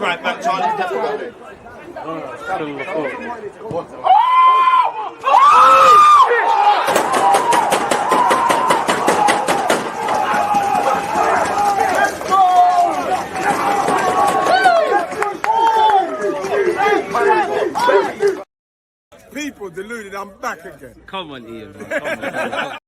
right back, Charlie. People deluded, I'm back again. Come on, Ian. Man. Come on.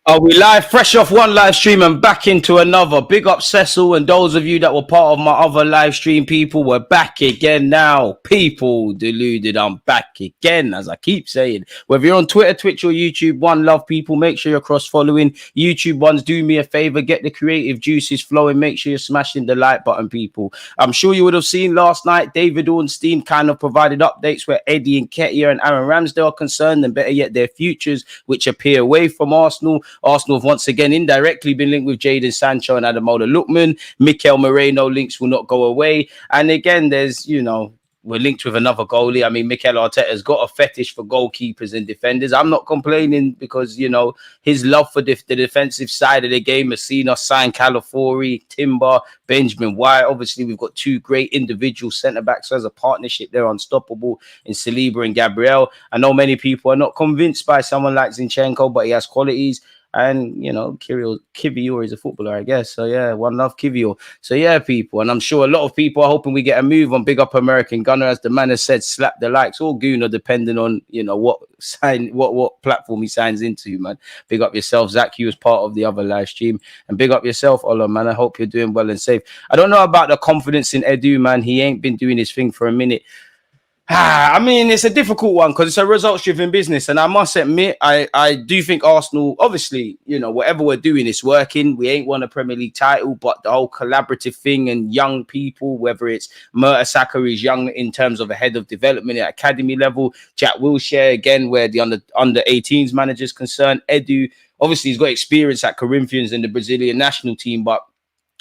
Are we live, fresh off one live stream and back into another? Big up Cecil and those of you that were part of my other live stream, people. We're back again now. People deluded, I'm back again, as I keep saying. Whether you're on Twitter, Twitch or YouTube, one love, people. Make sure you're cross-following. YouTube ones, do me a favor, get the creative juices flowing. Make sure you're smashing the like button, people. I'm sure you would have seen last night, David Ornstein kind of provided updates where Eddie Nketiah and Aaron Ramsdale are concerned, and better yet, their futures, which appear away from Arsenal. Arsenal have once again indirectly been linked with Jadon Sancho and Ademola Lookman. Mikel Merino links will not go away. And again, there's, we're linked with another goalie. I mean, Mikel Arteta's got a fetish for goalkeepers and defenders. I'm not complaining because, his love for the defensive side of the game has seen us sign Calafiori, Timber, Benjamin White. Obviously, we've got two great individual centre-backs. So as a partnership, they're unstoppable in Saliba and Gabriel. I know many people are not convinced by someone like Zinchenko, but he has qualities. And, Kivior is a footballer, I guess. So, yeah, one love Kivior. So, yeah, people. And I'm sure a lot of people are hoping we get a move on. Big up American Gunner. As the man has said, slap the likes or Gooner, depending on, what platform he signs into, man. Big up yourself, Zach. You was part of the other live stream. And big up yourself, Ola, man. I hope you're doing well and safe. I don't know about the confidence in Edu, man. He ain't been doing his thing for a minute. I mean, it's a difficult one because it's a results-driven business. And I must admit, I do think Arsenal, obviously, whatever we're doing is working. We ain't won a Premier League title, but the whole collaborative thing and young people, whether it's Mertesacker is young in terms of a head of development at academy level, Jack Wilshere, again, where the under 18s manager is concerned, Edu, obviously, he's got experience at Corinthians and the Brazilian national team, but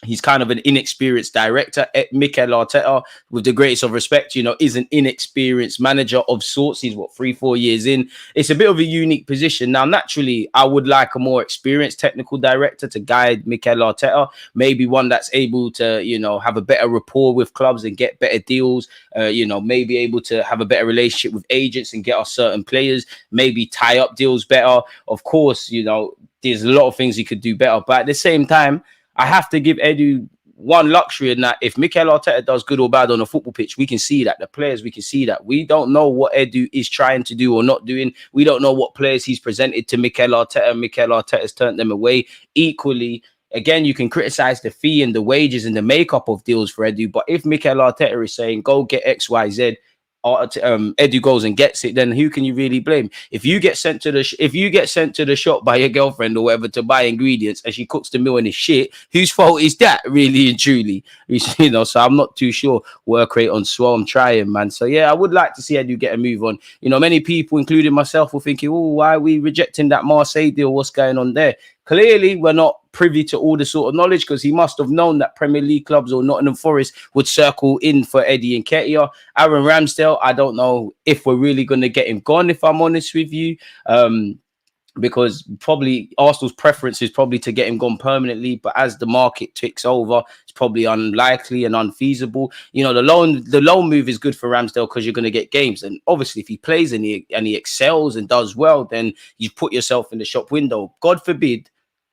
he's kind of an inexperienced director. Mikel Arteta, with the greatest of respect, is an inexperienced manager of sorts. He's 3-4 years in. It's a bit of a unique position. Now, naturally, I would like a more experienced technical director to guide Mikel Arteta. Maybe one that's able to, have a better rapport with clubs and get better deals. Maybe able to have a better relationship with agents and get us certain players. Maybe tie up deals better. Of course, there's a lot of things he could do better. But at the same time, I have to give Edu one luxury in that if Mikel Arteta does good or bad on a football pitch, we can see that. The players, we can see that. We don't know what Edu is trying to do or not doing. We don't know what players he's presented to Mikel Arteta. Mikel Arteta's turned them away. Equally, again, you can criticize the fee and the wages and the makeup of deals for Edu. But if Mikel Arteta is saying, go get X, Y, Z, Edu goes and gets it, then who can you really blame? If you get sent to the shop by your girlfriend or whatever to buy ingredients and she cooks the meal and it's shit, whose fault is that, really and truly? So I'm not too sure. Work rate on Swell, I'm trying, man. So yeah, I would like to see Edu get a move on. Many people, including myself, were thinking, why are we rejecting that Marseille deal? What's going on there? Clearly, we're not privy to all the sort of knowledge because he must have known that Premier League clubs or Nottingham Forest would circle in for Eddie Nketiah. Aaron Ramsdale, I don't know if we're really going to get him gone, if I'm honest with you. Because probably Arsenal's preference is probably to get him gone permanently. But as the market ticks over, it's probably unlikely and unfeasible. The loan move is good for Ramsdale because you're going to get games. And obviously, if he plays and he excels and does well, then you put yourself in the shop window. God forbid.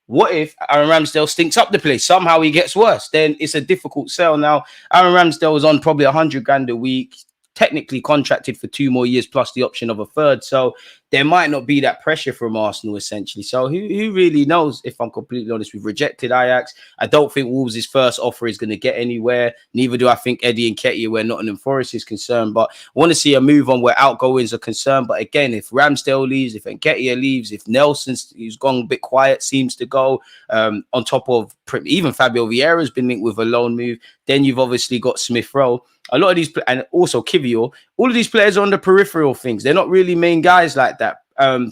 What if Aaron Ramsdale stinks up the place? Somehow he gets worse. Then it's a difficult sell. Now, Aaron Ramsdale is on probably 100 grand a week, technically contracted for 2 more years plus the option of a third. So there might not be that pressure from Arsenal essentially. So who really knows? If I'm completely honest, we've rejected Ajax. I don't think Wolves' first offer is going to get anywhere. Neither do I think Eddie Nketiah, where Nottingham Forest is concerned. But I want to see a move on where outgoings are concerned. But again, if Ramsdale leaves, if Nketiah leaves, if Nelson, who's gone a bit quiet, seems to go, on top of even Fabio Vieira's been linked with a loan move, then you've obviously got Smith Rowe. A lot of these, and also Kivior, all of these players are on the peripheral things. They're not really main guys like that.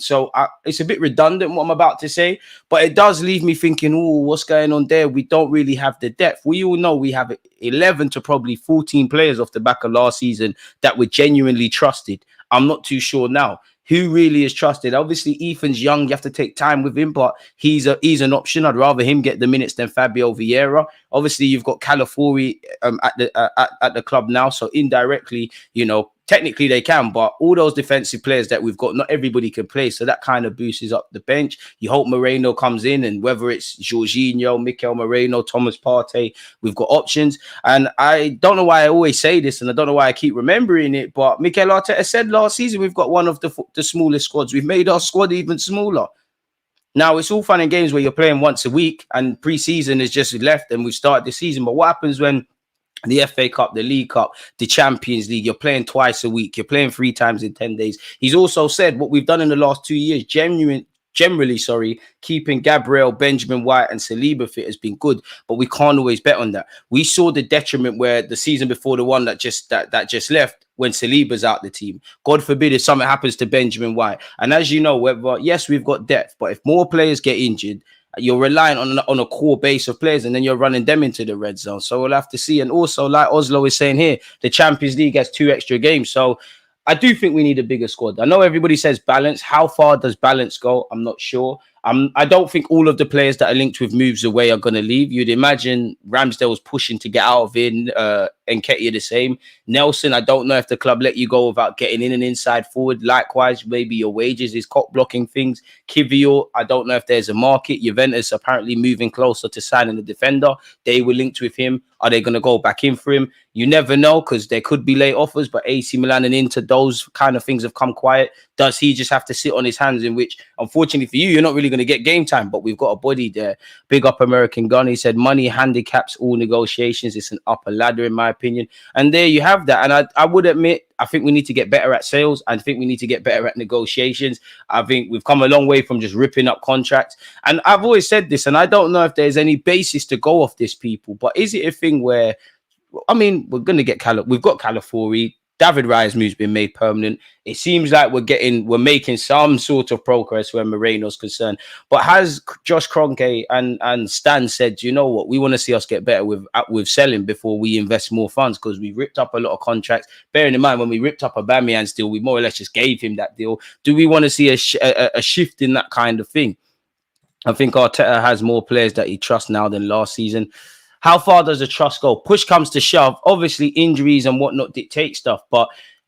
So it's a bit redundant what I'm about to say, but it does leave me thinking, oh, what's going on there? We don't really have the depth. We all know we have 11 to probably 14 players off the back of last season that were genuinely trusted. I'm not too sure now who really is trusted. Obviously, Ethan's young. You have to take time with him, but he's an option. I'd rather him get the minutes than Fabio Vieira. Obviously, you've got Calafiori at the club now, so indirectly, technically they can, but all those defensive players that we've got, not everybody can play, so that kind of boosts up the bench. You hope Moreno comes in, and whether it's Jorginho, Mikel Merino, Thomas Partey, we've got options. And I don't know why I always say this, and I don't know why I keep remembering it, but Mikel Arteta said last season we've got one of the smallest squads. We've made our squad even smaller. Now, it's all fun and games where you're playing once a week and pre-season is just left and we've started the season, but what happens when the FA Cup, the League Cup, the Champions League, you're playing twice a week, you're playing 3 times in 10 days. He's also said what we've done in the last 2 years, generally, keeping Gabriel, Benjamin White and Saliba fit has been good, but we can't always bet on that. We saw the detriment where the season before the one that just left, when Saliba's out the team. God forbid if something happens to Benjamin White. And as you know, yes, we've got depth, but if more players get injured, you're relying on a core base of players, and then you're running them into the red zone. So we'll have to see. And also, like Oslo is saying here, the Champions League has 2 extra games. So I do think we need a bigger squad. I know everybody says balance. How far does balance go? I'm not sure. I don't think all of the players that are linked with moves away are going to leave. You'd imagine Ramsdale's pushing to get out of it. Nketiah the same. Nelson, I don't know if the club let you go without getting in an inside forward. Likewise, maybe your wages is cock blocking things. Kivior, I don't know if there's a market. Juventus apparently moving closer to signing a defender. They were linked with him. Are they going to go back in for him? You never know, because there could be late offers, but AC Milan and Inter, those kind of things have come quiet. Does he just have to sit on his hands, in which, unfortunately for you, you're not really going to get game time, but we've got a body there. Big up American Gun. He said, money handicaps all negotiations. It's an upper ladder, in my opinion. And there you have that. And I would admit, I think we need to get better at sales. I think we need to get better at negotiations. I think we've come a long way from just ripping up contracts. And I've always said this, and I don't know if there's any basis to go off this, people, but is it a thing where, I mean, we're going to get we've got Calafiori. David Raya's move's been made permanent. It seems like we're making some sort of progress where Moreno's concerned. But has Josh Kroenke and Stan said, you know what, we want to see us get better with selling before we invest more funds, because we ripped up a lot of contracts. Bearing in mind, when we ripped up Aubameyang's deal, we more or less just gave him that deal. Do we want to see a shift in that kind of thing? I think Arteta has more players that he trusts now than last season. How far does the trust go? Push comes to shove. Obviously, injuries and whatnot dictate stuff,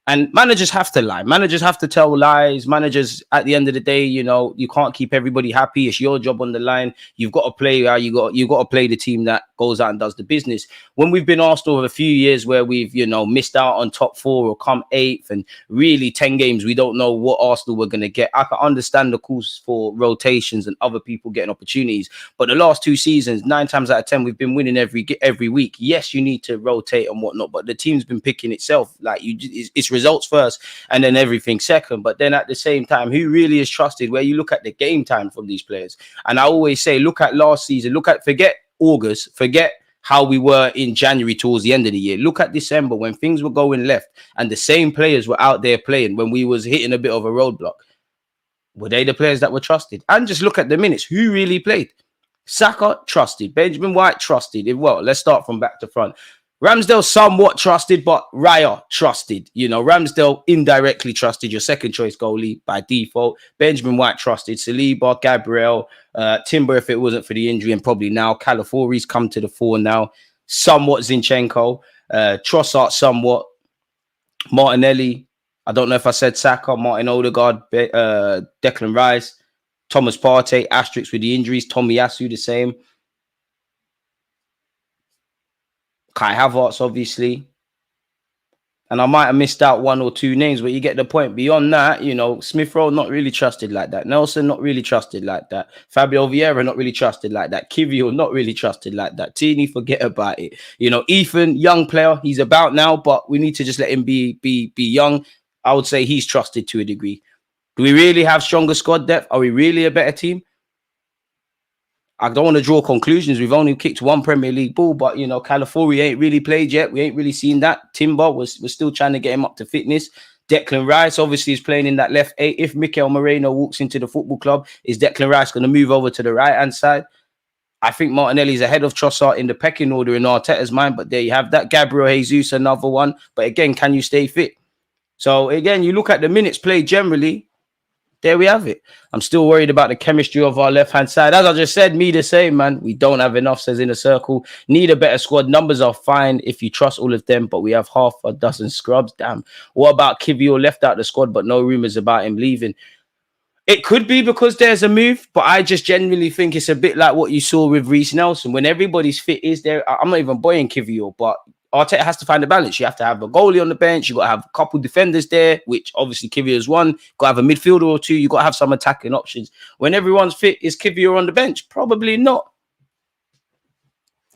and managers have to lie. Managers have to tell lies. Managers, at the end of the day, you can't keep everybody happy. It's your job on the line. You've got to play. You got to play the team that goes out and does the business. When we've been asked over a few years where we've missed out on top 4 or come 8th, and really 10 games, we don't know what Arsenal we're going to get. I can understand the calls for rotations and other people getting opportunities, but the last 2 seasons, 9 times out of 10, we've been winning every week. Yes, you need to rotate and whatnot, but the team's been picking itself. Like it's results first and then everything second. But then at the same time, who really is trusted? Where you look at the game time from these players, and I always say, look at last season. Forget August, forget how we were in January towards the end of the year. Look at December when things were going left and the same players were out there playing when we was hitting a bit of a roadblock. Were they the players that were trusted? And just look at the minutes. Who really played? Saka, trusted. Benjamin White, trusted. Well, let's start from back to front. Ramsdale somewhat trusted, but Raya trusted. Ramsdale indirectly trusted, your second choice goalie by default. Benjamin White trusted. Saliba, Gabriel, Timber if it wasn't for the injury, and probably now. Calafiori's come to the fore now. Somewhat Zinchenko. Trossard somewhat. Martinelli. I don't know if I said Saka, Martin Odegaard, Declan Rice, Thomas Partey, asterisk with the injuries. Tomiyasu the same. Kai Havertz, obviously. And I might have missed out one or two names, but you get the point. Beyond that, you know, Smith Rowe not really trusted like that. Nelson not really trusted like that. Fabio Vieira not really trusted like that. Kivio not really trusted like that. Toney, forget about it. You know, Ethan, young player, he's about now, but we need to just let him be young. I would say he's trusted to a degree. Do we really have stronger squad depth? Are we really a better team? I don't want to draw conclusions. We've only kicked one Premier League ball, but you know, Calafiori ain't really played yet. We ain't really seen that. Timber was still trying to get him up to fitness. Declan Rice obviously is playing in that left eight. If Mikel Merino walks into the football club, is Declan Rice going to move over to the right hand side? I think Martinelli's ahead of Trossard in the pecking order in Arteta's mind, but there you have that. Gabriel Jesus, another one. But again, can you stay fit? So again, you look at the minutes played generally. There we have it. I'm still worried about the chemistry of our left-hand side. As I just said, me the same, man. We don't have enough, says in a circle. Need a better squad. Numbers are fine if you trust all of them, but we have half a dozen scrubs. Damn. What about Kivio left out the squad, but no rumours about him leaving? It could be because there's a move, but I just genuinely think it's a bit like what you saw with Reece Nelson. When everybody's fit is there, I'm not even buying Kivio, but Arteta has to find a balance. You have to have a goalie on the bench. You got to have a couple defenders there, which obviously Kivio's one. You got to have a midfielder or two. You got to have some attacking options. When everyone's fit, is Kivio on the bench? Probably not.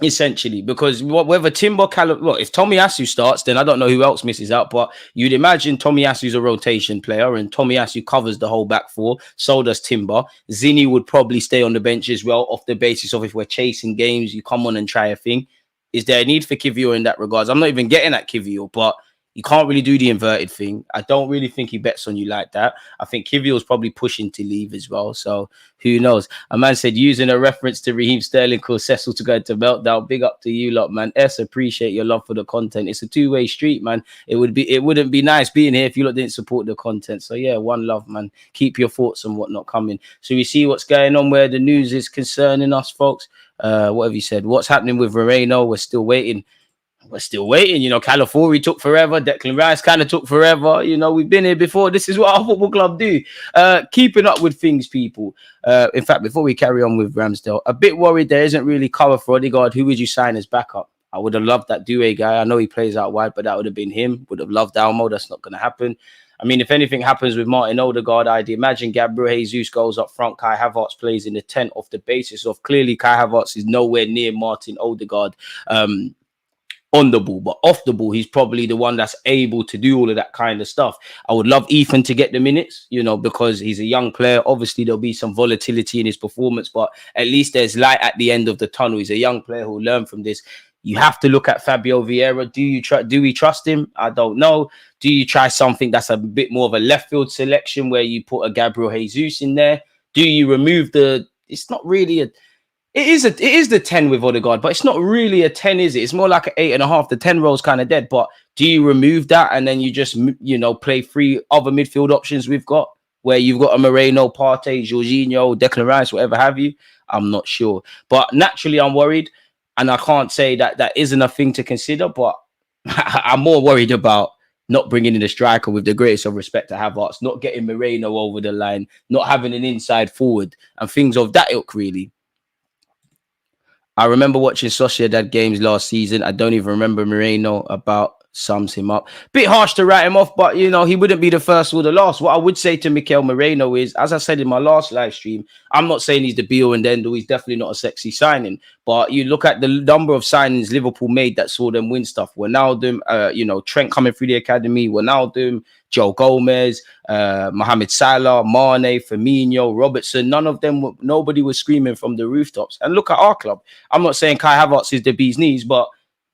Essentially, because whether Timber, look, if Tomiyasu starts, then I don't know who else misses out. But you'd imagine Tomiyasu's a rotation player, and Tomiyasu covers the whole back four. So does Timber. Zini would probably stay on the bench as well, off the basis of if we're chasing games, you come on and try a thing. Is there a need for Kivio in that regards? I'm not even getting at Kivio, but you can't really do the inverted thing. I don't really think he bets on you like that. I think Kivio's probably pushing to leave as well. So who knows? A man said, using a reference to Raheem Sterling called Cecil to go into meltdown. Big up to you lot, man. S, appreciate your love for the content. It's a two-way street, man. It wouldn't be nice being here if you lot didn't support the content. So yeah, one love, man. Keep your thoughts and whatnot coming. So we see what's going on where the news is concerning us, folks. What have you said? What's happening with Moreno? We're still waiting. You know, Calafiori took forever. Declan Rice kind of took forever. You know, we've been here before. This is what our football club do. Keeping up with things, people. In fact, before we carry on with Ramsdale, a bit worried there isn't really cover for Odegaard. Who would you sign as backup? I would have loved that Doué guy. I know he plays out wide, but that would have been him. Would have loved Almo. That's not going to happen. I mean, if anything happens with Martin Odegaard, I'd imagine Gabriel Jesus goes up front. Kai Havertz plays in the 10 off the basis of clearly Kai Havertz is nowhere near Martin Odegaard. On the ball, but off the ball, he's probably the one that's able to do all of that kind of stuff. I would love Ethan to get the minutes, you know, because he's a young player. Obviously, there'll be some volatility in his performance, but at least there's light at the end of the tunnel. He's a young player who'll learn from this. You have to look at Fabio Vieira. Do we trust him? I don't know. Do you try something that's a bit more of a left field selection where you put a Gabriel Jesus in there? Do you remove it's not really it is the 10 with Odegaard, but it's not really a 10, is it? It's more like an 8.5. The 10 role's kind of dead. But do you remove that and then you just, you know, play three other midfield options we've got, where you've got a Moreno, Partey, Jorginho, Declan Rice, whatever have you? I'm not sure. But naturally, I'm worried. And I can't say that isn't a thing to consider, but I'm more worried about not bringing in a striker with the greatest of respect to Havertz, not getting Moreno over the line, not having an inside forward, and things of that ilk, really. I remember watching Sociedad games last season. I don't even remember Moreno. About sums him up. Bit harsh to write him off, but, you know, he wouldn't be the first or the last. What I would say to Mikel Merino is, as I said in my last live stream, I'm not saying he's the be-all and end-all. He's definitely not a sexy signing. But you look at the number of signings Liverpool made that saw them win stuff. Wijnaldum, you know, Trent coming through the academy, Wijnaldum, Joe Gomez, Mohamed Salah, Mane, Firmino, Robertson. Nobody was screaming from the rooftops. And look at our club. I'm not saying Kai Havertz is the bee's knees, but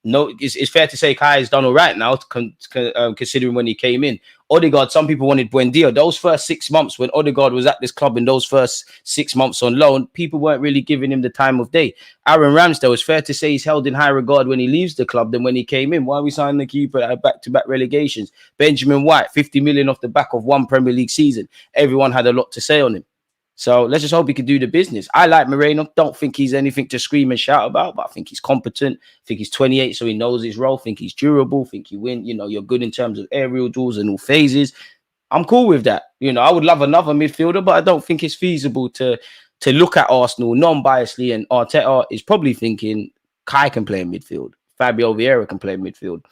no, it's fair to say Kai has done all right now, considering when he came in. Odegaard, some people wanted Buendia. Those first 6 months when Odegaard was at this club, in those first 6 months on loan, people weren't really giving him the time of day. Aaron Ramsdale, it's fair to say he's held in high regard when he leaves the club than when he came in. Why are we signing the keeper at back-to-back relegations? Benjamin White, 50 million off the back of one Premier League season. Everyone had a lot to say on him. So let's just hope he can do the business. I like Moreno. Don't think he's anything to scream and shout about, but I think he's competent. I think he's 28, so he knows his role. I think he's durable. I think he win. You know, you're good in terms of aerial duels and all phases. I'm cool with that. You know, I would love another midfielder, but I don't think it's feasible to look at Arsenal non-biasly. And Arteta is probably thinking Kai can play in midfield. Fabio Vieira can play in midfield.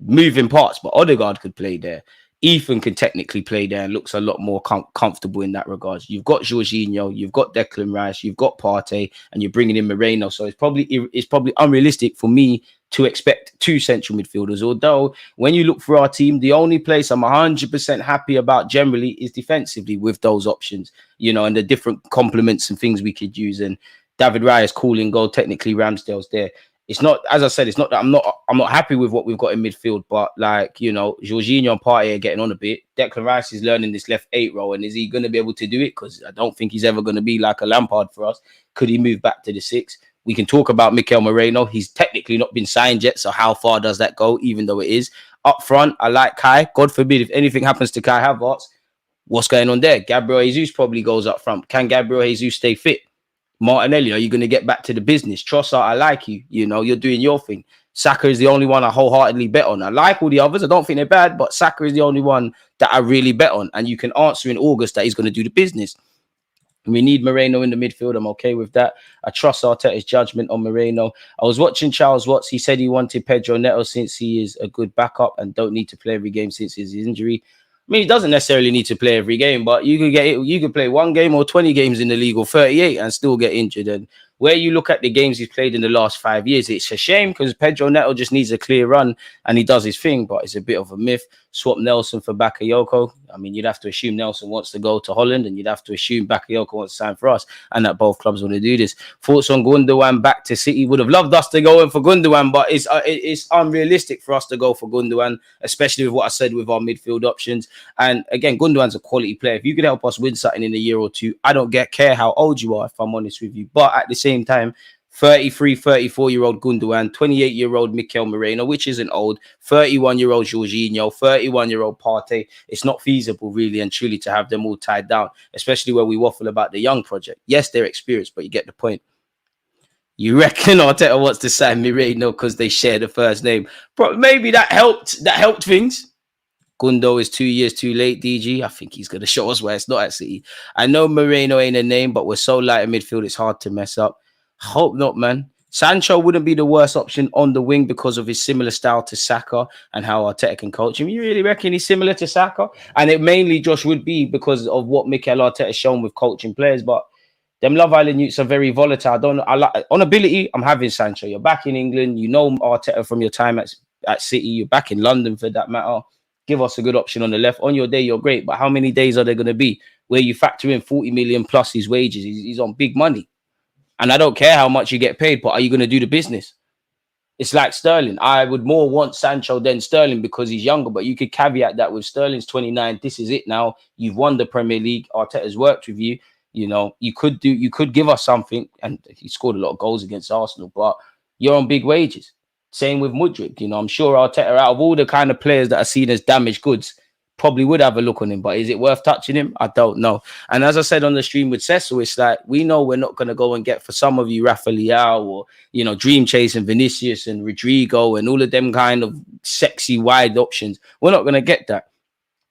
moving parts, but Odegaard could play there. Ethan can technically play there and looks a lot more comfortable in that regards. You've got Jorginho, you've got Declan Rice, you've got Partey, and you're bringing in Moreno. So it's probably unrealistic for me to expect two central midfielders. Although when you look for our team, the only place I'm 100% happy about generally is defensively with those options, you know, and the different complements and things we could use. And David Raya is cool in goal. Technically, Ramsdale's there. It's not, as I said, it's not that I'm not happy with what we've got in midfield, but like, you know, Jorginho and Partey are getting on a bit. Declan Rice is learning this left 8 role, and is he going to be able to do it? Because I don't think he's ever going to be like a Lampard for us. Could he move back to the 6? We can talk about Mikel Merino. He's technically not been signed yet, so how far does that go? Even though it is up front, I like Kai. God forbid if anything happens to Kai Havertz, what's going on there? Gabriel Jesus probably goes up front. Can Gabriel Jesus stay fit? Martinelli, are you going to get back to the business? Trossard, I like you. You know, you're doing your thing. Saka is the only one I wholeheartedly bet on. I like all the others. I don't think they're bad, but Saka is the only one that I really bet on. And you can answer in August that he's going to do the business. We need Moreno in the midfield. I'm okay with that. I trust Arteta's judgment on Moreno. I was watching Charles Watts. He said he wanted Pedro Neto since he is a good backup and don't need to play every game since his injury. I mean, he doesn't necessarily need to play every game, but you could get it. You could play 1 game or 20 games in the league or 38 and still get injured. And where you look at the games he's played in the last 5 years, it's a shame because Pedro Neto just needs a clear run and he does his thing, but it's a bit of a myth. Swap Nelson for Bakayoko. I mean, you'd have to assume Nelson wants to go to Holland and you'd have to assume Bakayoko wants to sign for us and that both clubs want to do this. Thoughts on Gundogan back to City? Would have loved us to go in for Gundogan, but it's unrealistic for us to go for Gundogan, especially with what I said with our midfield options. And again, Gundogan's a quality player. If you could help us win something in a year or two, I don't care how old you are, if I'm honest with you. But at the same time, 33, 34-year-old Gundogan, 28-year-old Mikel Merino, which isn't old, 31-year-old Jorginho, 31-year-old Partey. It's not feasible, really and truly, to have them all tied down, especially where we waffle about the young project. Yes, they're experienced, but you get the point. You reckon Arteta wants to sign Merino because they share the first name? But maybe that helped things. Gundo is 2 years too late, DG. I think he's going to show us why it's not at City. I know Moreno ain't a name, but we're so light in midfield, it's hard to mess up. Hope not, man. Sancho wouldn't be the worst option on the wing because of his similar style to Saka and how Arteta can coach him. You really reckon he's similar to Saka? And it mainly, Josh, would be because of what Mikel Arteta has shown with coaching players. But them Love Island youths are very volatile. I don't know. On ability, I'm having Sancho. You're back in England. You know Arteta from your time at City. You're back in London for that matter. Give us a good option on the left. On your day, you're great. But how many days are there going to be where you factor in 40 million plus his wages? He's on big money. And I don't care how much you get paid, but are you going to do the business? It's like Sterling. I would more want Sancho than Sterling because he's younger, but you could caveat that with Sterling's 29. This is it now. You've won the Premier League. Arteta's worked with you. You know, you could give us something, and he scored a lot of goals against Arsenal, but you're on big wages. Same with Mudryk. You know, I'm sure Arteta, out of all the kind of players that are seen as damaged goods, probably would have a look on him, but is it worth touching him? I don't know. And as I said on the stream with Cecil, it's like, we know we're not going to go and get, for some of you, Rafa Leao or, you know, Dream Chase and Vinicius and Rodrigo and all of them kind of sexy wide options. We're not going to get that.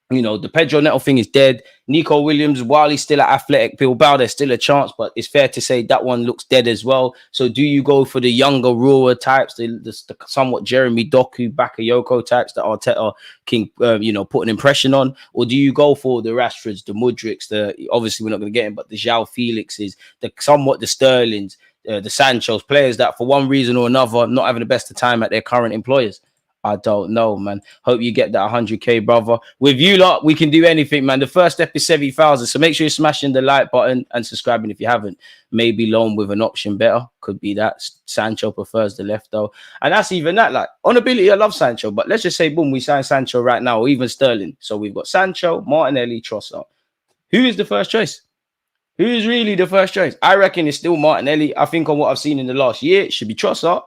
You know, the Pedro Neto thing is dead. Nico Williams, while he's still at Athletic Bilbao, there's still a chance, but it's fair to say that one looks dead as well. So do you go for the younger, rawer types, the somewhat Jeremy Doku, Bakayoko types that Arteta can, put an impression on? Or do you go for the Rashfords, the Mudryks, obviously we're not going to get him, but the João Felixes, the Sterlings, the Sanchos, players that for one reason or another not having the best of time at their current employers? I don't know, man. Hope you get that 100k, brother. With you lot, we can do anything, man. The first step is 70,000. So make sure you're smashing the like button and subscribing if you haven't. Maybe loan with an option better. Could be that. Sancho prefers the left, though. And that's even that. Like, on ability, I love Sancho. But let's just say, boom, we sign Sancho right now, or even Sterling. So we've got Sancho, Martinelli, Trossard. Who is the first choice? Who is really the first choice? I reckon it's still Martinelli. I think on what I've seen in the last year, it should be Trossard.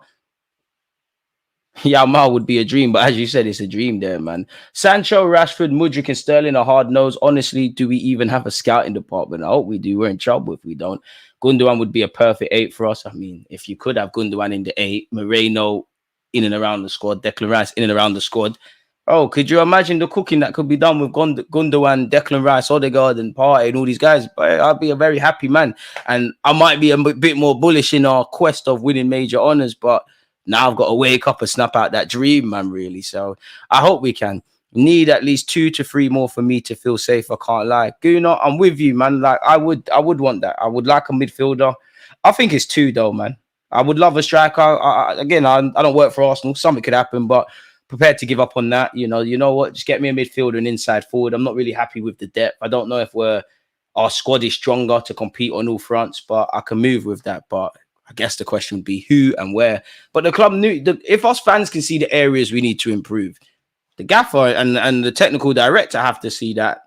Yamal would be a dream, but as you said, it's a dream there, man. Sancho, Rashford, Mudryk, and Sterling are hard nose. Honestly, do we even have a scouting department? I hope we do. We're in trouble if we don't. Gundogan would be a perfect 8 for us. I mean, if you could have Gundogan in the 8, Moreno in and around the squad, Declan Rice in and around the squad. Oh, could you imagine the cooking that could be done with Gundogan, Declan Rice, Odegaard, and Partey, and all these guys? I'd be a very happy man. And I might be a bit more bullish in our quest of winning major honours, but Now I've got to wake up and snap out that dream, man, really. So I hope we can. Need at least 2 to 3 more for me to feel safe. I can't lie. Gooner, I'm with you, man. Like I would want that. I would like a midfielder. I think it's 2 though, man. I would love a striker. Again, I don't work for Arsenal. Something could happen, but prepared to give up on that. You know what? Just get me a midfielder and inside forward. I'm not really happy with the depth. I don't know if our squad is stronger to compete on all fronts, but I can move with that. But I guess the question would be who and where. But the club knew if us fans can see the areas we need to improve, the gaffer and the technical director have to see that.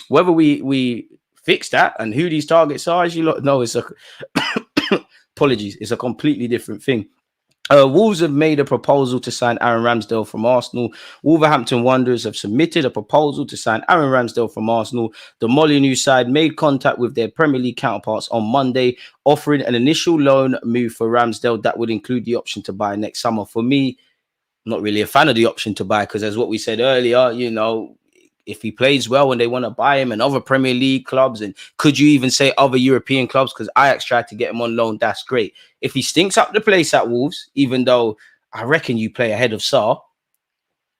Whether we fix that and who these targets are, as you lot know, it's a apologies, it's a completely different thing. Wolves have made a proposal to sign Aaron Ramsdale from Arsenal. Wolverhampton Wanderers have submitted a proposal to sign Aaron Ramsdale from Arsenal. The Molineux side made contact with their Premier League counterparts on Monday, offering an initial loan move for Ramsdale that would include the option to buy next summer. For me, I'm not really a fan of the option to buy because, as what we said earlier, if he plays well and they want to buy him and other Premier League clubs, and could you even say other European clubs, because Ajax tried to get him on loan, that's great. If he stinks up the place at Wolves, even though I reckon you play ahead of Sarr,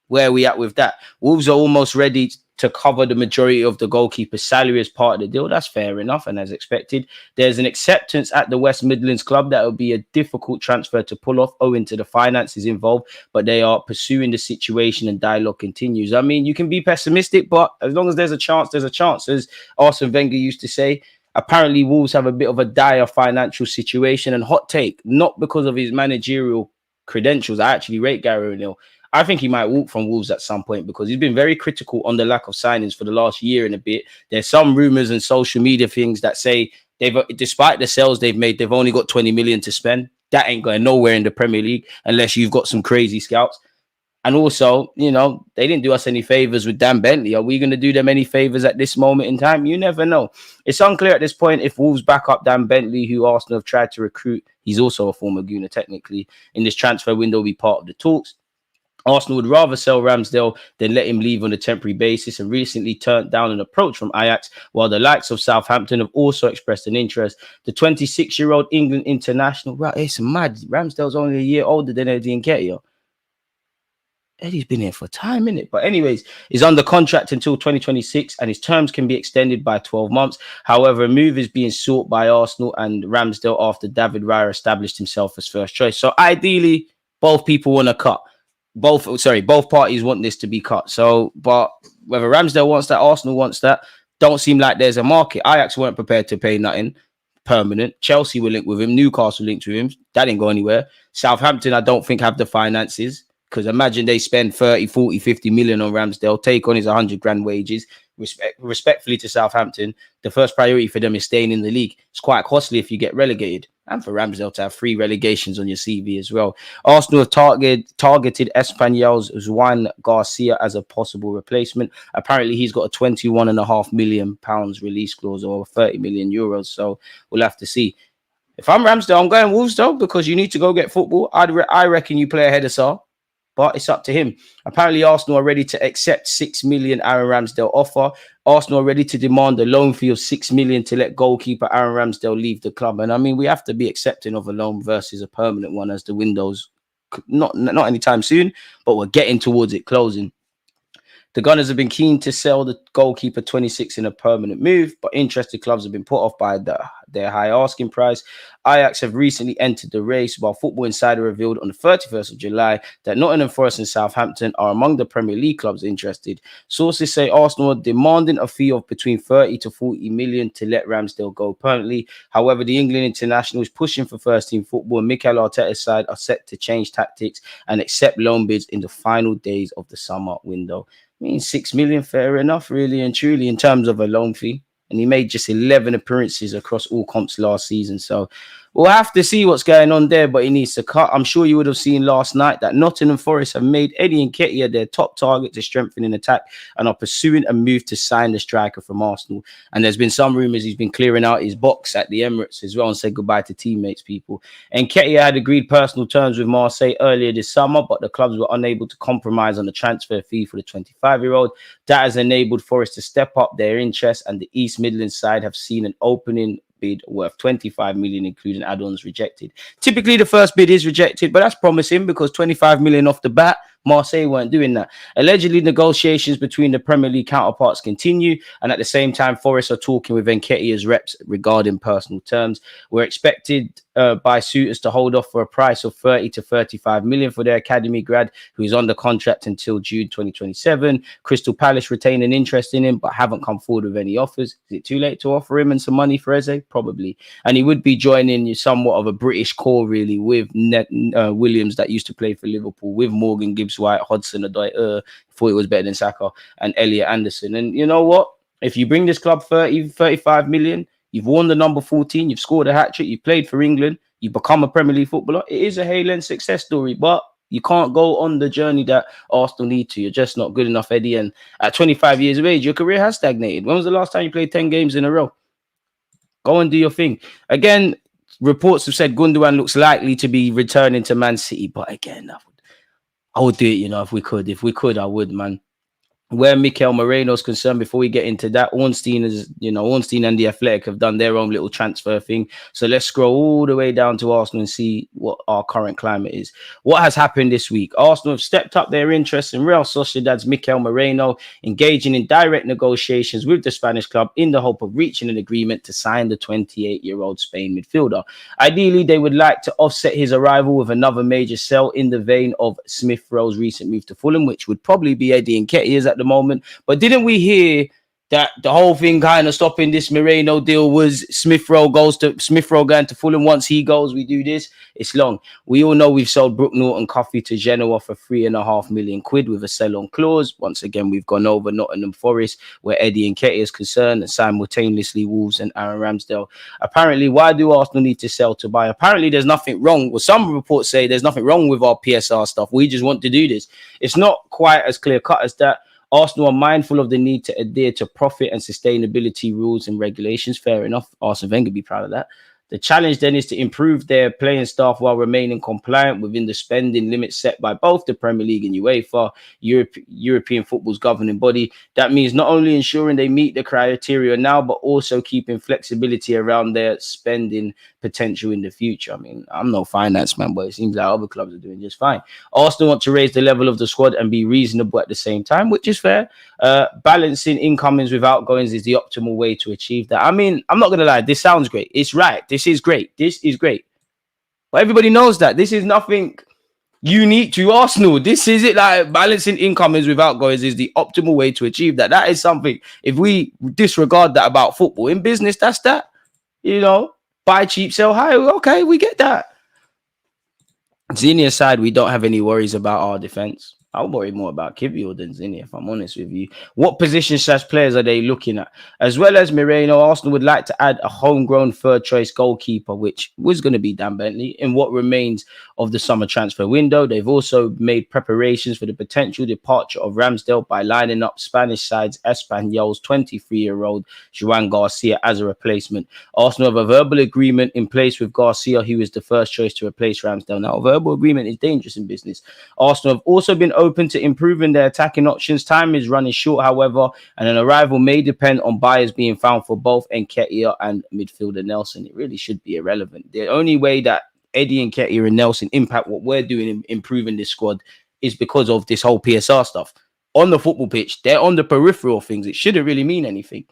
where are we at with that? Wolves are almost ready to cover the majority of the goalkeeper's salary as part of the deal. That's fair enough. And as expected, there's an acceptance at the West Midlands club that will be a difficult transfer to pull off owing to the finances involved, but they are pursuing the situation and dialogue continues. I mean, you can be pessimistic, but as long as there's a chance, there's a chance. As Arsene Wenger used to say, apparently Wolves have a bit of a dire financial situation. And hot take, not because of his managerial credentials. I actually rate Gary O'Neill. I think he might walk from Wolves at some point because he's been very critical on the lack of signings for the last year and a bit. There's some rumors and social media things that say despite the sales they've made, they've only got 20 million to spend. That ain't going nowhere in the Premier League unless you've got some crazy scouts. And also, they didn't do us any favors with Dan Bentley. Are we going to do them any favors at this moment in time? You never know. It's unclear at this point if Wolves back up Dan Bentley, who Arsenal have tried to recruit. He's also a former Gooner, technically, in this transfer window, be part of the talks. Arsenal would rather sell Ramsdale than let him leave on a temporary basis and recently turned down an approach from Ajax, while the likes of Southampton have also expressed an interest. The 26-year-old England international, right, it's mad. Ramsdale's only a year older than Eddie Nketiah. Eddie's been here for time, innit? But anyways, he's under contract until 2026 and his terms can be extended by 12 months. However, a move is being sought by Arsenal and Ramsdale after David Raya established himself as first choice. So ideally, both people want to cut. Both parties want this to be cut. So, but whether Ramsdale wants that, Arsenal wants that, don't seem like there's a market. Ajax weren't prepared to pay nothing permanent. Chelsea were linked with him. Newcastle linked with him. That didn't go anywhere. Southampton, I don't think have the finances, because imagine they spend 30, 40, 50 million on Ramsdale, take on his 100 grand wages. Respectfully to Southampton, the first priority for them is staying in the league. It's quite costly if you get relegated. And for Ramsdale to have 3 relegations on your CV as well. Arsenal have targeted Espanyol's Juan Garcia as a possible replacement. Apparently, he's got a £21.5 million release clause, or 30 million euros. So we'll have to see. If I'm Ramsdale, I'm going Wolves though, because you need to go get football. I reckon you play ahead of Sarr, but it's up to him. Apparently, Arsenal are ready to accept 6 million Aaron Ramsdale offer. Arsenal are ready to demand a loan fee of 6 million to let goalkeeper Aaron Ramsdale leave the club. And I mean, we have to be accepting of a loan versus a permanent one, as the window's not anytime soon, but we're getting towards it closing. The Gunners have been keen to sell the goalkeeper 26 in a permanent move, but interested clubs have been put off by their high asking price. Ajax have recently entered the race, while Football Insider revealed on the 31st of July that Nottingham Forest and Southampton are among the Premier League clubs interested. Sources say Arsenal are demanding a fee of between 30 to 40 million to let Ramsdale go permanently. However, the England international is pushing for first-team football, and Mikel Arteta's side are set to change tactics and accept loan bids in the final days of the summer window. I mean, 6 million, fair enough, really and truly, in terms of a loan fee. And he made just 11 appearances across all comps last season. So we'll have to see what's going on there, but he needs to cut. I'm sure you would have seen last night that Nottingham Forest have made Eddie Nketiah their top target to strengthen in attack and are pursuing a move to sign the striker from Arsenal. And there's been some rumours he's been clearing out his box at the Emirates as well and said goodbye to teammates, people. Nketiah had agreed personal terms with Marseille earlier this summer, but the clubs were unable to compromise on the transfer fee for the 25-year-old. That has enabled Forest to step up their interest, and the East Midlands side have seen an opening bid worth 25 million, including add-ons, rejected. Typically, the first bid is rejected, but that's promising because 25 million off the bat, Marseille weren't doing that. Allegedly, negotiations between the Premier League counterparts continue, and at the same time, Forest are talking with Nketiah's reps regarding personal terms. We're expected by suitors to hold off for a price of 30 to 35 million for their academy grad, who is under contract until June 2027. Crystal Palace retain an interest in him, but haven't come forward with any offers. Is it too late to offer him and some money for Eze? Probably. And he would be joining somewhat of a British core, really, with Williams, that used to play for Liverpool, with Morgan Gibbs-White, Hudson-Odoi, thought it was better than Saka, and Elliot Anderson. And you know what? If you bring this club 30, 35 million, you've worn the number 14, you've scored a hat-trick, you've played for England, you've become a Premier League footballer. It is a Haaland success story, but you can't go on the journey that Arsenal need to. You're just not good enough, Eddie. And at 25 years of age, your career has stagnated. When was the last time you played 10 games in a row? Go and do your thing. Again, reports have said Gundogan looks likely to be returning to Man City, but again, I would do it, if we could. If we could, I would, man. Where Mikel Merino is concerned, before we get into that, Ornstein and The Athletic have done their own little transfer thing. So let's scroll all the way down to Arsenal and see what our current climate is. What has happened this week? Arsenal have stepped up their interest in Real Sociedad's Mikel Merino, engaging in direct negotiations with the Spanish club in the hope of reaching an agreement to sign the 28-year-old Spain midfielder. Ideally, they would like to offset his arrival with another major sell in the vein of Smith Rowe's recent move to Fulham, which would probably be Eddie Nketiah's at the moment. But didn't we hear that the whole thing kind of stopping this Merino deal was Smith Rowe going to Fulham? Once he goes, we do this. It's long. We all know we've sold Brook Norton-Cuffy to Genoa for £3.5 million with a sell-on clause. Once again, we've gone over Nottingham Forest, where Eddie Nketiah is concerned, and simultaneously Wolves and Aaron Ramsdale. Apparently, why do Arsenal need to sell to buy? Apparently, there's nothing wrong. Well, some reports say there's nothing wrong with our PSR stuff. We just want to do this. It's not quite as clear-cut as that. Arsenal are mindful of the need to adhere to profit and sustainability rules and regulations. Fair enough. Arsene Wenger be proud of that. The challenge then is to improve their playing staff while remaining compliant within the spending limits set by both the Premier League and UEFA, European football's governing body. That means not only ensuring they meet the criteria now, but also keeping flexibility around their spending potential in the future. I mean, I'm no finance man, but it seems like other clubs are doing just fine. Arsenal want to raise the level of the squad and be reasonable at the same time, which is fair. Balancing incomings with outgoings is the optimal way to achieve that. I mean, I'm not going to lie. This sounds great. It's right. This is great. This is great. But everybody knows that this is nothing unique to Arsenal. This is it. Like, balancing incomings with outgoings is the optimal way to achieve that. That is something. If we disregard that about football, in business, that's that. Buy cheap, sell high. Okay, we get that. Zinni aside, we don't have any worries about our defense. I'll worry more about Kivior than Zinni, if I'm honest with you. What position/players are they looking at? As well as Merino, Arsenal would like to add a homegrown third-choice goalkeeper, which was going to be Dan Bentley, in what remains of the summer transfer window. They've also made preparations for the potential departure of Ramsdale by lining up Spanish sides Espanyol's 23-year-old Joan Garcia as a replacement. Arsenal have a verbal agreement in place with Garcia, who is the first choice to replace Ramsdale. Now, a verbal agreement is dangerous in business. Arsenal have also been open to improving their attacking options. Time is running short, however, and an arrival may depend on buyers being found for both Nketiah and midfielder Nelson. It really should be irrelevant. The only way that Eddie Nketiah and Nelson impact what we're doing in improving this squad is because of this whole PSR stuff. On the football pitch, they're on the peripheral things. It shouldn't really mean anything.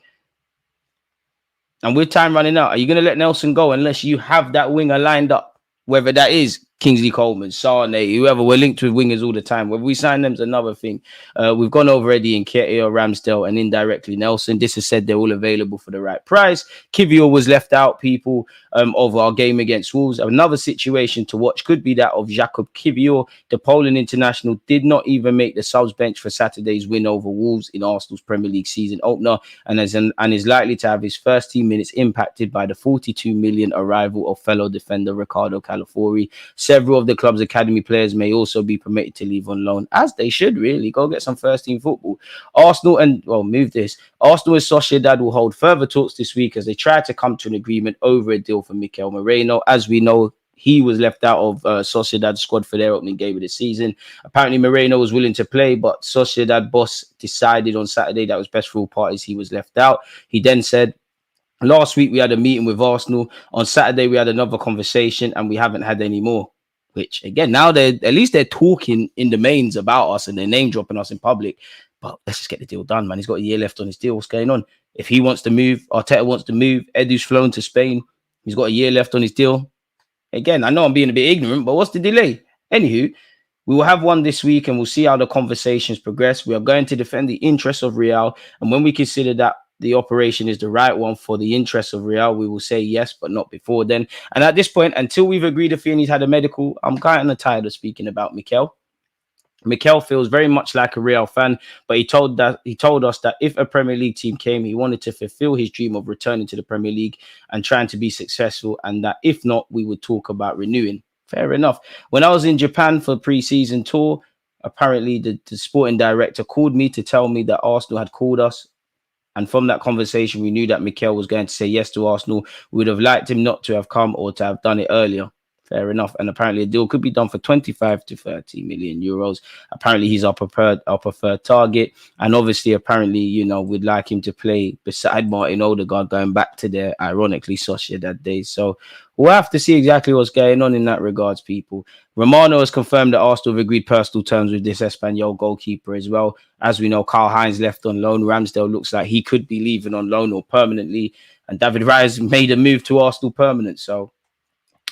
And with time running out, are you going to let Nelson go unless you have that winger lined up? Whether that is Kingsley Coleman, Sane, whoever, we're linked with wingers all the time. Whether we sign them is another thing. We've gone over Eddie Nketiah, Ramsdale, and indirectly Nelson. This has said they're all available for the right price. Kivior was left out, people, of our game against Wolves. Another situation to watch could be that of Jakub Kivior. The Poland international did not even make the subs bench for Saturday's win over Wolves in Arsenal's Premier League season opener, and is likely to have his first team minutes impacted by the 42 million arrival of fellow defender Ricardo Calafori. Several of the club's academy players may also be permitted to leave on loan, as they should really. Go get some first-team football. Arsenal and Sociedad will hold further talks this week as they try to come to an agreement over a deal for Mikel Merino. As we know, he was left out of Sociedad's squad for their opening game of the season. Apparently, Merino was willing to play, but Sociedad boss decided on Saturday that was best for all parties. He was left out. He then said, Last week we had a meeting with Arsenal. On Saturday we had another conversation, and we haven't had any more. Which again, now they're talking in the mains about us and they're name dropping us in public. But let's just get the deal done, man. He's got a year left on his deal. What's going on? If he wants to move, Arteta wants to move. Edu's flown to Spain. He's got a year left on his deal. Again, I know I'm being a bit ignorant, but what's the delay? Anywho, we will have one this week and we'll see how the conversations progress. We are going to defend the interests of Real. And when we consider that the operation is the right one for the interests of Real, we will say yes, but not before then. And at this point, until we've agreed if he's had a medical, I'm kind of tired of speaking about Mikel. Mikel feels very much like a Real fan, but he told us that if a Premier League team came, he wanted to fulfill his dream of returning to the Premier League and trying to be successful, and that if not, we would talk about renewing. Fair enough. When I was in Japan for the pre-season tour, apparently the sporting director called me to tell me that Arsenal had called us. And from that conversation, we knew that Mikel was going to say yes to Arsenal. We would have liked him not to have come or to have done it earlier. Fair enough. And apparently a deal could be done for 25 to 30 million euros. Apparently he's our preferred target. And obviously, apparently, we'd like him to play beside Martin Odegaard, going back to their, ironically, Sociedad days. So we'll have to see exactly what's going on in that regards, people. Romano has confirmed that Arsenal have agreed personal terms with this Espanyol goalkeeper as well. As we know, Karl-Heinz left on loan. Ramsdale looks like he could be leaving on loan or permanently. And David Raya made a move to Arsenal permanent. So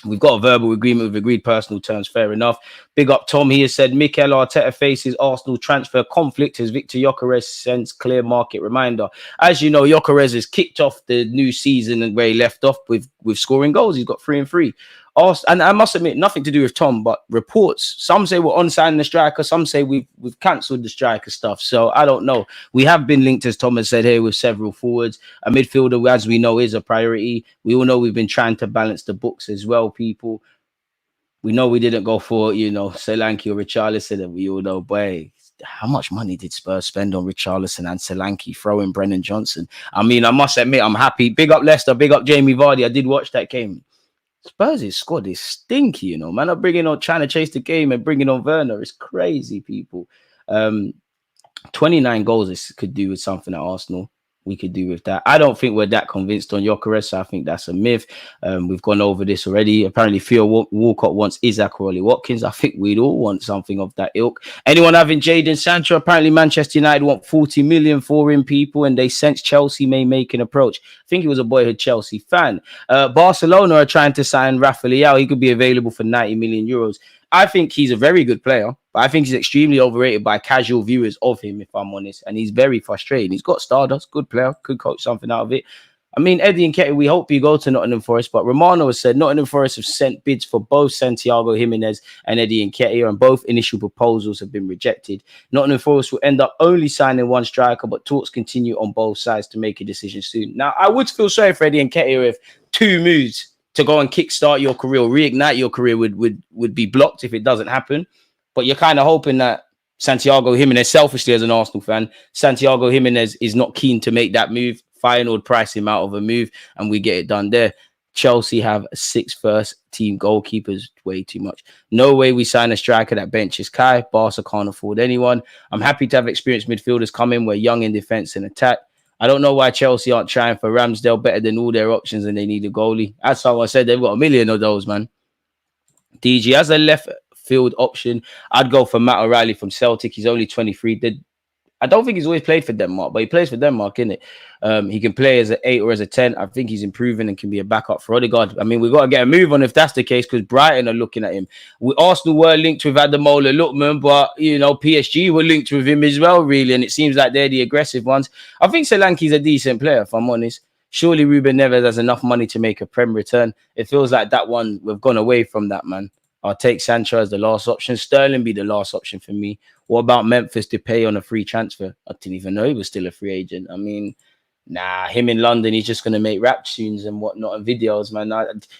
we've got a verbal agreement with agreed personal terms. Fair enough. Big up Tom. He has said Mikel Arteta faces Arsenal transfer conflict as Victor Gyökeres sends clear market reminder. As you know, Gyökeres has kicked off the new season and where he left off with scoring goals. He's got 3 and 3. And I must admit, nothing to do with Tom, but reports. Some say we're on-signing the striker. Some say we've cancelled the striker stuff. So I don't know. We have been linked, as Tom has said here, with several forwards. A midfielder, as we know, is a priority. We all know we've been trying to balance the books as well, people. We know we didn't go for, Solanke or Richarlison, and we all know, boy, how much money did Spurs spend on Richarlison and Solanke, throwing Brennan Johnson? I mean, I must admit, I'm happy. Big up Leicester, big up Jamie Vardy. I did watch that game. Spurs' squad is stinky, man. I'm trying to chase the game and bringing on Werner. It's crazy, people. 29 goals could do with something at Arsenal. We could do with that. I don't think we're that convinced on Gyökeres. So I think that's a myth. We've gone over this already. Apparently, Theo Walcott wants Isaac or Ollie Watkins. I think we'd all want something of that ilk. Anyone having Jadon Sancho? Apparently, Manchester United want 40 million for him, people, and they sense Chelsea may make an approach. I think he was a boyhood Chelsea fan. Barcelona are trying to sign Rafa Leao. He could be available for 90 million euros. I think he's a very good player, but I think he's extremely overrated by casual viewers of him, if I'm honest. And he's very frustrating. He's got stardust, good player, could coach something out of it. I mean, Eddie Nketiah, we hope you go to Nottingham Forest, but Romano has said Nottingham Forest have sent bids for both Santiago Jimenez and Eddie Nketiah, and both initial proposals have been rejected. Nottingham Forest will end up only signing one striker, but talks continue on both sides to make a decision soon. Now, I would feel sorry for Eddie Nketiah if 2 moves to go and kickstart your career or reignite your career would be blocked if it doesn't happen. But you're kind of hoping that Santiago Jimenez, selfishly as an Arsenal fan, Santiago Jimenez is not keen to make that move. Feyenoord price him out of a move and we get it done there. Chelsea have 6 first-team goalkeepers, way too much. No way we sign a striker that benches Kai. Barca can't afford anyone. I'm happy to have experienced midfielders come in. We're young in defence and attack. I don't know why Chelsea aren't trying for Ramsdale better than all their options and they need a goalie. That's how I said they've got 1 million of those, man. DG, as a left field option, I'd go for Matt O'Reilly from Celtic. He's only 23. I don't think he's always played for Denmark, but he plays for Denmark, innit? He can play as an 8 or as a 10. I think he's improving and can be a backup for Odegaard. I mean, we've got to get a move on if that's the case because Brighton are looking at him. Arsenal were linked with Ademola Lookman, but, PSG were linked with him as well, really, and it seems like they're the aggressive ones. I think Solanke's a decent player, if I'm honest. Surely Ruben Neves has enough money to make a Prem return. It feels like that one, we've gone away from that, man. I'll take Sancho as the last option. Sterling be the last option for me. What about Memphis to pay on a free transfer? I didn't even know he was still a free agent. I mean, him in London, he's just going to make rap tunes and whatnot and videos, man.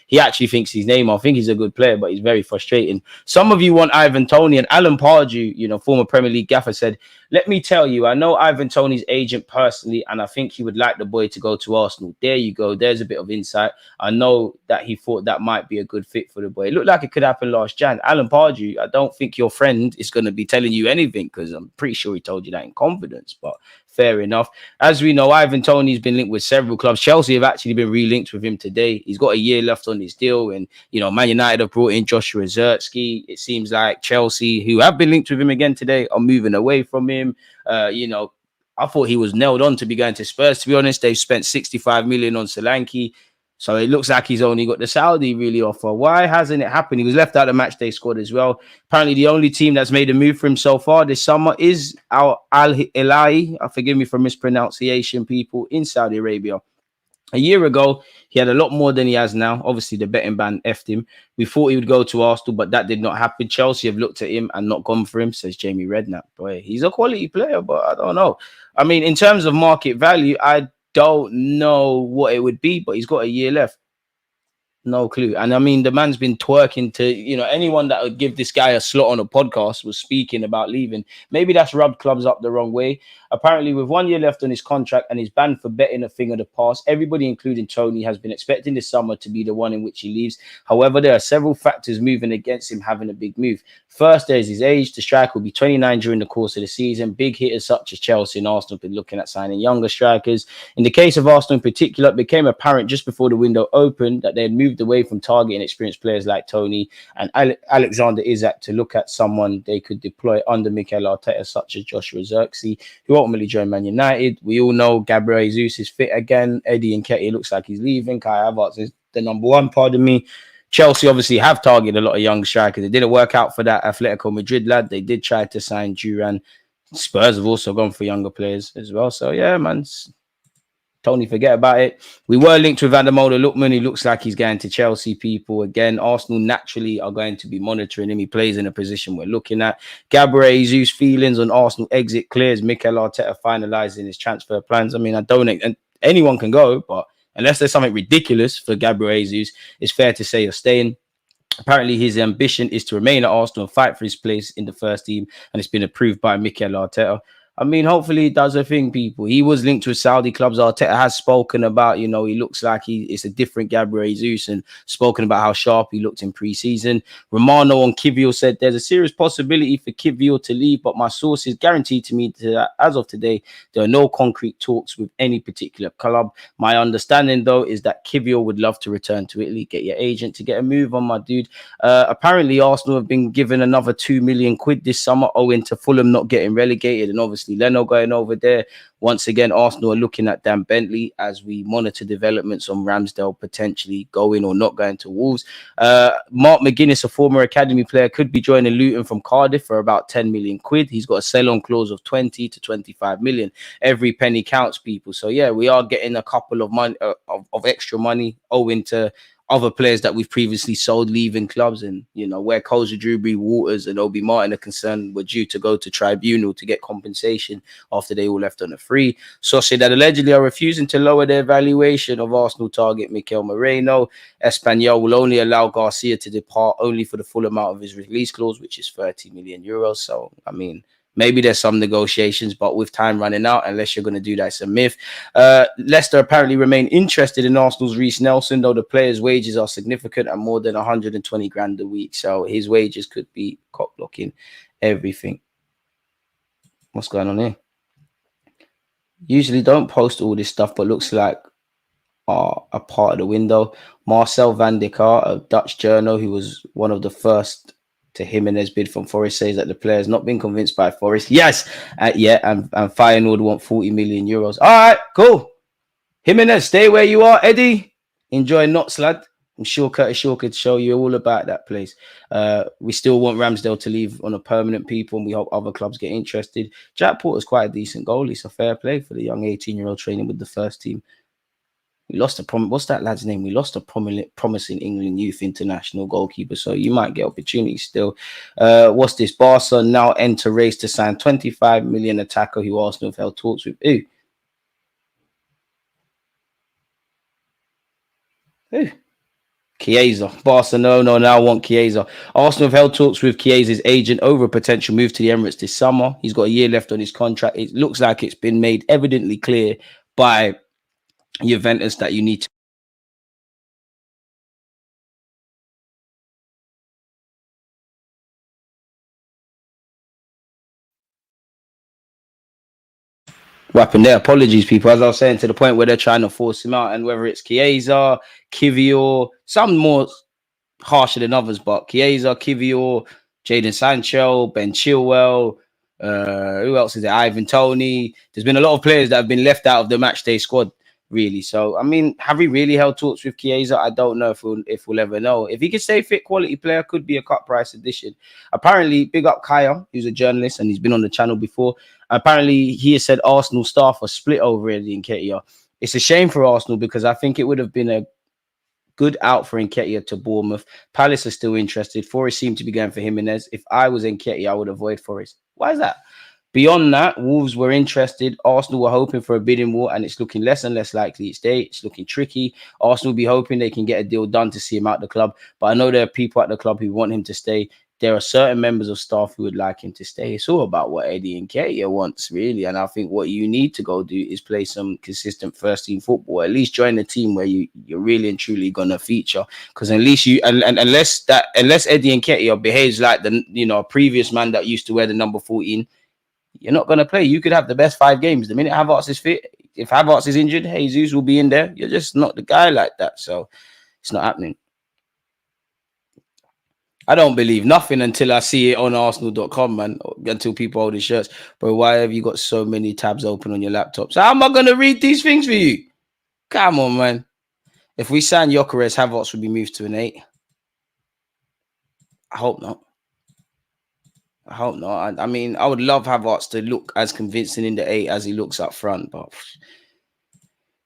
He actually thinks his name. I think he's a good player, but he's very frustrating. Some of you want Ivan Toney and Alan Pardew, former Premier League gaffer, said, let me tell you, I know Ivan Toney's agent personally, and I think he would like the boy to go to Arsenal. There you go. There's a bit of insight. I know that he thought that might be a good fit for the boy. It looked like it could happen last Jan. Alan Pardew, I don't think your friend is going to be telling you anything because I'm pretty sure he told you that in confidence, but fair enough. As we know, Ivan Toney's been linked with several clubs. Chelsea have actually been re-linked with him today. He's got a year left on his deal, and Man United have brought in Joshua Zirkzee. It seems like Chelsea, who have been linked with him again today, are moving away from him. I thought he was nailed on to be going to Spurs. To be honest, they've spent 65 million on Solanke. So it looks like he's only got the Saudi really offer. Why hasn't it happened? He was left out of the match day squad as well. Apparently, the only team that's made a move for him so far this summer is Al Hilali. Forgive me for mispronunciation, people, in Saudi Arabia. A year ago, he had a lot more than he has now. Obviously, the betting ban effed him. We thought he would go to Arsenal, but that did not happen. Chelsea have looked at him and not gone for him, says Jamie Redknapp. Boy, he's a quality player, but I don't know. I mean, in terms of market value, I don't know what it would be, but he's got a year left. No clue. And I mean, the man's been twerking to, anyone that would give this guy a slot on a podcast was speaking about leaving. Maybe that's rubbed clubs up the wrong way. Apparently, with 1 year left on his contract and he's banned for betting a thing of the past, everybody, including Toney, has been expecting this summer to be the one in which he leaves. However, there are several factors moving against him having a big move. First, there's his age. The striker will be 29 during the course of the season. Big hitters such as Chelsea and Arsenal have been looking at signing younger strikers. In the case of Arsenal in particular, it became apparent just before the window opened that they had moved away from targeting experienced players like Toney and Alexander Isak to look at someone they could deploy under Mikel Arteta, such as Joshua Zirkzee, who ultimately joined Man United. We all know Gabriel Jesus is fit again. Eddie Nketiah looks like he's leaving. Kai Havertz is the number one, pardon me. Chelsea obviously have targeted a lot of young strikers. It didn't work out for that Atletico Madrid lad. They did try to sign Duran. Spurs have also gone for younger players as well. So, yeah, man, Toney, forget about it. We were linked with Ademola Lookman. He looks like he's going to Chelsea, people. Again, Arsenal naturally are going to be monitoring him. He plays in a position we're looking at. Gabriel Jesus' feelings on Arsenal exit clears. Mikel Arteta finalising his transfer plans. I mean, and anyone can go, but unless there's something ridiculous for Gabriel Jesus, it's fair to say you're staying. Apparently, his ambition is to remain at Arsenal and fight for his place in the first team, and it's been approved by Mikel Arteta. I mean, hopefully it does a thing, people. He was linked with Saudi clubs. Arteta has spoken about, he looks like it's a different Gabriel Jesus and spoken about how sharp he looked in pre-season. Romano on Kivior said there's a serious possibility for Kivior to leave, but my sources guaranteed to me that as of today, there are no concrete talks with any particular club. My understanding, though, is that Kivior would love to return to Italy. Get your agent to get a move on, my dude. Apparently, Arsenal have been given another £2 million this summer owing to Fulham not getting relegated, and obviously Leno going over there. Once again, Arsenal are looking at Dan Bentley as we monitor developments on Ramsdale potentially going or not going to Wolves. Mark McGuinness, a former academy player, could be joining Luton from Cardiff for about 10 million quid. He's got a sell-on clause of 20 to 25 million. Every penny counts, people. So yeah, we are getting a couple of money of extra money owing to other players that we've previously sold leaving clubs, and where Koza, Drewbury, Waters and Obi Martin are concerned, were due to go to tribunal to get compensation after they all left on a free. Sociedad allegedly are refusing to lower their valuation of Arsenal target Mikel Merino. Espanyol will only allow Garcia to depart only for the full amount of his release clause, which is 30 million euros. So I mean, maybe there's some negotiations, but with time running out, unless you're going to do that, it's a myth. Leicester apparently remain interested in Arsenal's Reece Nelson, though the player's wages are significant and more than 120 grand a week. So his wages could be cock blocking everything. What's going on here? Usually don't post all this stuff, but looks like a part of the window. Marcel van der Kar, a Dutch journal who was one of the first to Jimenez bid from Forest, says that the player has not been convinced by Forest. Yes, and Feyenoord want 40 million euros. All right, cool. Jimenez, stay where you are. Eddie, enjoy Knots, lad. I'm sure Curtis Shaw could show you all about that place. We still want Ramsdale to leave on a permanent, people, and we hope other clubs get interested. Jack Porter's quite a decent goalie. It's a fair play for the young 18-year-old training with the first team. We lost what's that lad's name? We lost a promising England youth international goalkeeper, so you might get opportunities still. What's this? Barca now enter race to sign 25 million attacker who Arsenal have held talks with. Who? Chiesa. Barcelona now want Chiesa. Arsenal have held talks with Chiesa's agent over a potential move to the Emirates this summer. He's got a year left on his contract. It looks like it's been made evidently clear by Juventus that you need to weapon there. Apologies, people. As I was saying, to the point where they're trying to force him out, and whether it's Chiesa, Kivior, some more harsher than others, but Chiesa, Kivior, Jadon Sancho, Ben Chilwell, who else is there? Ivan Toney. There's been a lot of players that have been left out of the matchday squad, really. So, I mean, have we really held talks with Chiesa? I don't know if we'll ever know. If he could stay fit, quality player, could be a cut price addition. Apparently, big up Kaya, who's a journalist, and he's been on the channel before. Apparently, he has said Arsenal staff are split over Eddie Nketiah. It's a shame for Arsenal because I think it would have been a good out for Nketiah to Bournemouth. Palace are still interested. Forest seem to be going for Jimenez. If I was Nketiah, I would avoid Forest. Why is that? Beyond that, Wolves were interested. Arsenal were hoping for a bidding war, and it's looking less and less likely each day. It's looking tricky. Arsenal will be hoping they can get a deal done to see him out the club. But I know there are people at the club who want him to stay. There are certain members of staff who would like him to stay. It's all about what Eddie Nketiah wants, really. And I think what you need to go do is play some consistent first-team football. At least join a team where you're really and truly gonna feature. Because at least unless Eddie Nketiah behaves like the previous man that used to wear the number 14, you're not gonna play. You could have the best 5 games. The minute Havertz is fit, if Havertz is injured, Jesus will be in there. You're just not the guy like that. So it's not happening. I don't believe nothing until I see it on Arsenal.com, man. Until people hold the shirts. Bro, why have you got so many tabs open on your laptop? So how am I going to read these things for you? Come on, man. If we sign Gyökeres, Havertz would be moved to an 8. I hope not. I hope not. I mean, I would love Havertz to look as convincing in the 8 as he looks up front, but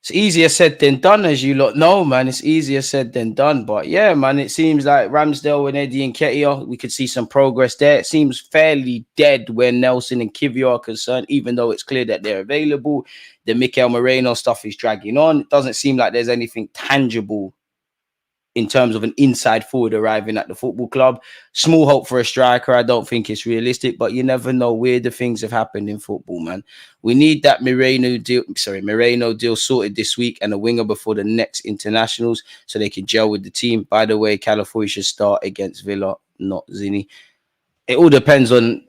it's easier said than done, as you lot know, man. It's easier said than done. But yeah, man, it seems like Ramsdale and Eddie Nketiah, we could see some progress there. It seems fairly dead where Nelson and Kivior are concerned, even though it's clear that they're available. The Mikel Merino stuff is dragging on. It doesn't seem like there's anything tangible in terms of an inside forward arriving at the football club. Small hope for a striker. I don't think it's realistic, but you never know. Weirder things have happened in football, man. We need that Merino deal sorted this week and a winger before the next internationals so they can gel with the team. By the way, California should start against Villa, not Zini. It all depends on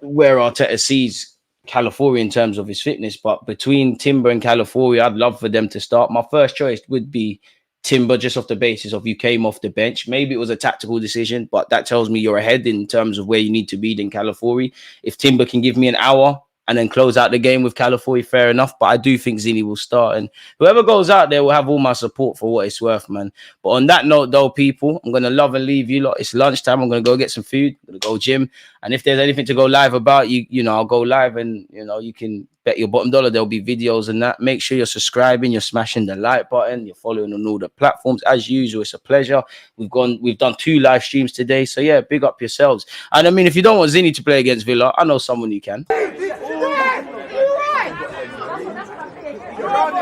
where Arteta sees California in terms of his fitness, but between Timber and California, I'd love for them to start. My first choice would be Timber, just off the basis of you came off the bench. Maybe it was a tactical decision, but that tells me you're ahead in terms of where you need to be in California. If Timber can give me an hour and then close out the game with California, fair enough. But I do think Zini will start, and whoever goes out there will have all my support for what it's worth, man. But on that note, though, people, I'm gonna love and leave you lot. It's lunchtime. I'm gonna go get some food. I'm gonna go gym, and if there's anything to go live about, I'll go live, and you can bet your bottom dollar there'll be videos and that. Make sure you're subscribing, you're smashing the like button, you're following on all the platforms. As usual, it's a pleasure. We've done 2 live streams today, so yeah, big up yourselves. And I mean, if you don't want Zini to play against Villa, I know someone who can.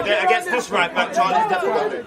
Against this right back, Charlie.